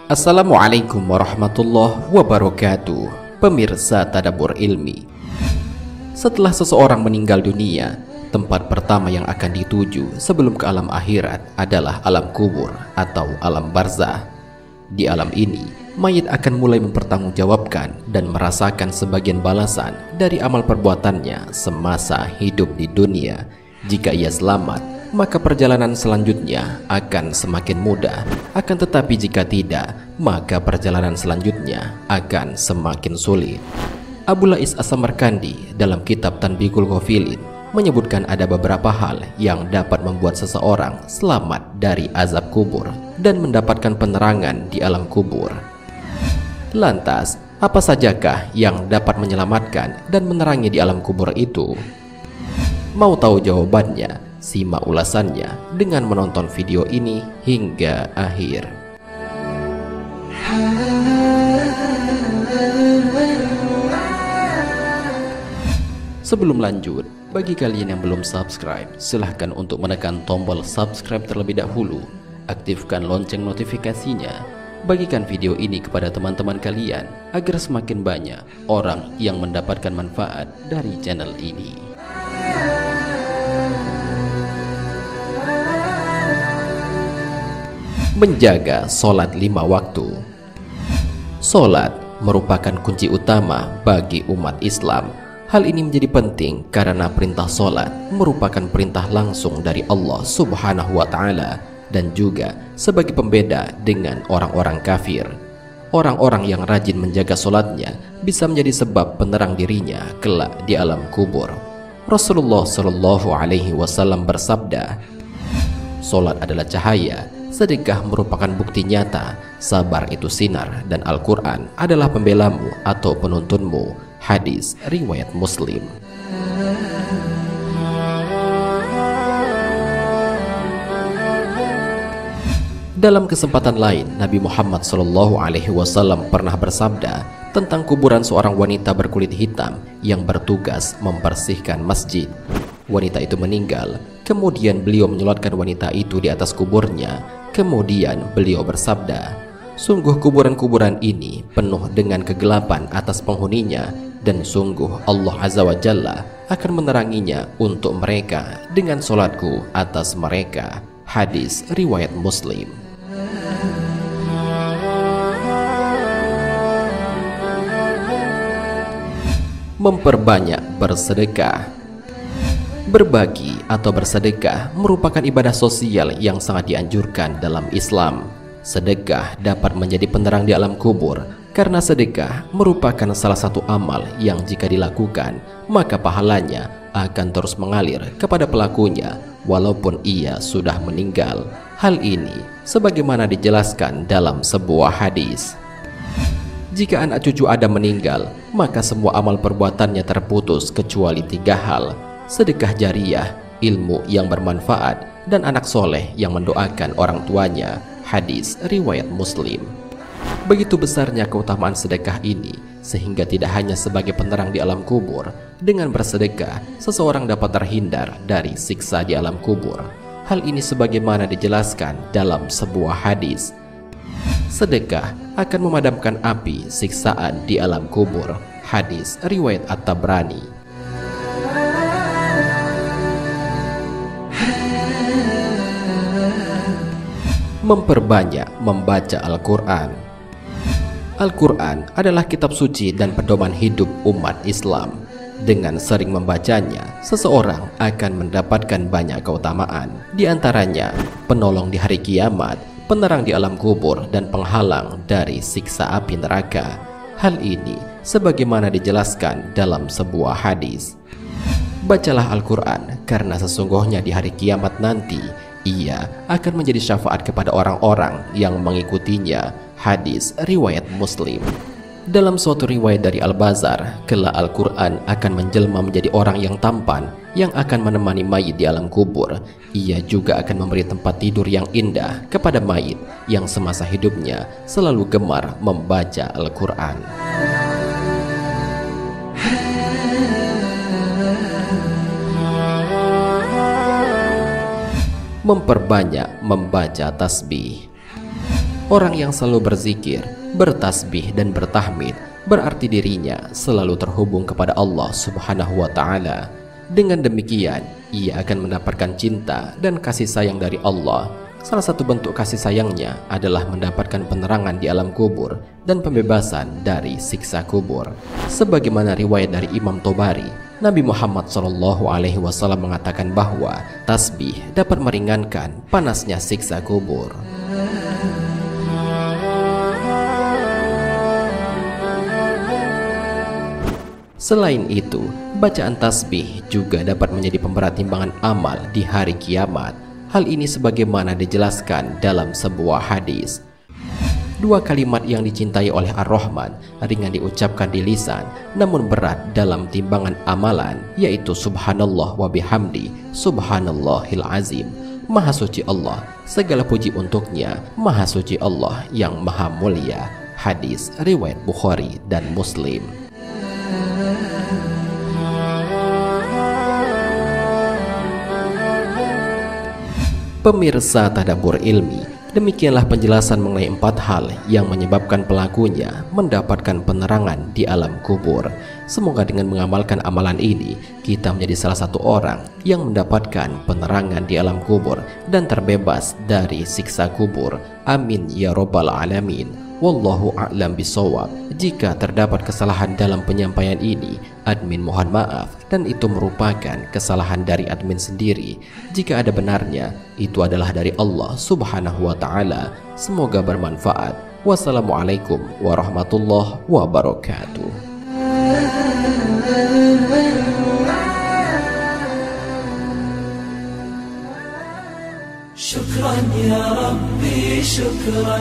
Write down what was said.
Assalamualaikum warahmatullahi wabarakatuh. Pemirsa Tadabbur Ilmi, setelah seseorang meninggal dunia, tempat pertama yang akan dituju sebelum ke alam akhirat adalah alam kubur atau alam barzah. Di alam ini, mayit akan mulai mempertanggungjawabkan dan merasakan sebagian balasan dari amal perbuatannya semasa hidup di dunia. Jika ia selamat, maka perjalanan selanjutnya akan semakin mudah. Akan tetapi jika tidak, maka perjalanan selanjutnya akan semakin sulit. Abu Lais As-Samarkandi dalam kitab Tanbihul Ghafilin menyebutkan ada beberapa hal yang dapat membuat seseorang selamat dari azab kubur dan mendapatkan penerangan di alam kubur. Lantas, apa sajakah yang dapat menyelamatkan dan menerangi di alam kubur itu? Mau tahu jawabannya? Simak ulasannya dengan menonton video ini hingga akhir. Sebelum lanjut, bagi kalian yang belum subscribe, silahkan untuk menekan tombol subscribe terlebih dahulu. Aktifkan lonceng notifikasinya. Bagikan video ini kepada teman-teman kalian agar semakin banyak orang yang mendapatkan manfaat dari channel ini. Menjaga sholat 5 waktu. Sholat merupakan kunci utama bagi umat Islam. Hal ini menjadi penting karena perintah sholat merupakan perintah langsung dari Allah Subhanahu wa Ta'ala dan juga sebagai pembeda dengan orang-orang kafir. Orang-orang yang rajin menjaga sholatnya bisa menjadi sebab penerang dirinya kelak di alam kubur. Rasulullah Shallallahu Alaihi Wasallam bersabda, "Sholat adalah cahaya, sedekah merupakan bukti nyata, sabar itu sinar, dan Al-Quran adalah pembelamu atau penuntunmu." Hadis riwayat Muslim. Dalam kesempatan lain, Nabi Muhammad SAW pernah bersabda tentang kuburan seorang wanita berkulit hitam yang bertugas membersihkan masjid. Wanita itu meninggal, kemudian beliau menyolatkan wanita itu di atas kuburnya. Kemudian beliau bersabda, "Sungguh kuburan-kuburan ini penuh dengan kegelapan atas penghuninya, dan sungguh Allah Azza wa Jalla akan meneranginya untuk mereka dengan solatku atas mereka." Hadis riwayat Muslim. Memperbanyak bersedekah. Berbagi atau bersedekah merupakan ibadah sosial yang sangat dianjurkan dalam Islam. Sedekah dapat menjadi penerang di alam kubur karena sedekah merupakan salah satu amal yang jika dilakukan maka pahalanya akan terus mengalir kepada pelakunya walaupun ia sudah meninggal. Hal ini sebagaimana dijelaskan dalam sebuah hadis. Jika anak cucu Adam meninggal, maka semua amal perbuatannya terputus kecuali 3 hal: sedekah jariyah, ilmu yang bermanfaat, dan anak soleh yang mendoakan orang tuanya. Hadis riwayat Muslim. Begitu besarnya keutamaan sedekah ini, sehingga tidak hanya sebagai penerang di alam kubur. Dengan bersedekah, seseorang dapat terhindar dari siksa di alam kubur. Hal ini sebagaimana dijelaskan dalam sebuah hadis. Sedekah akan memadamkan api siksaan di alam kubur. Hadis riwayat At-Tabrani. Memperbanyak membaca Al-Quran. Al-Quran adalah kitab suci dan pedoman hidup umat Islam. Dengan sering membacanya, seseorang akan mendapatkan banyak keutamaan. Di antaranya, penolong di hari kiamat, penerang di alam kubur, dan penghalang dari siksa api neraka. Hal ini sebagaimana dijelaskan dalam sebuah hadis. Bacalah Al-Quran karena sesungguhnya di hari kiamat nanti ia akan menjadi syafaat kepada orang-orang yang mengikutinya. Hadis riwayat Muslim. Dalam suatu riwayat dari Al-Bazar, kelak Al-Quran akan menjelma menjadi orang yang tampan yang akan menemani mayit di alam kubur. Ia juga akan memberi tempat tidur yang indah kepada mayit yang semasa hidupnya selalu gemar membaca Al-Quran. memperbanyak membaca tasbih. Orang yang selalu berzikir, bertasbih dan bertahmid berarti dirinya selalu terhubung kepada Allah Subhanahu wa taala. Dengan demikian, ia akan mendapatkan cinta dan kasih sayang dari Allah. Salah satu bentuk kasih sayangnya adalah mendapatkan penerangan di alam kubur dan pembebasan dari siksa kubur. Sebagaimana riwayat dari Imam Tobari, Nabi Muhammad SAW mengatakan bahwa tasbih dapat meringankan panasnya siksa kubur. Selain itu, bacaan tasbih juga dapat menjadi pemberat timbangan amal di hari kiamat. Hal ini sebagaimana dijelaskan dalam sebuah hadis. Dua kalimat yang dicintai oleh Ar-Rahman ringan diucapkan di lisan, namun berat dalam timbangan amalan, yaitu Subhanallah wa bihamdi, Subhanallahil azim. Maha suci Allah, segala puji untuknya, Maha suci Allah yang maha mulia. Hadis riwayat Bukhari dan Muslim. Pemirsa Tadabbur Ilmi, demikianlah penjelasan mengenai 4 hal yang menyebabkan pelakunya mendapatkan penerangan di alam kubur. Semoga dengan mengamalkan amalan ini, kita menjadi salah satu orang yang mendapatkan penerangan di alam kubur dan terbebas dari siksa kubur. Amin ya robbal alamin. Wallahu a'lam bishawab. Jika terdapat kesalahan dalam penyampaian ini, admin mohon maaf, dan itu merupakan kesalahan dari admin sendiri. Jika ada benarnya, itu adalah dari Allah Subhanahu wa ta'ala. Semoga bermanfaat. Wassalamualaikum warahmatullahi wabarakatuh. شكرا يا ربي شكرا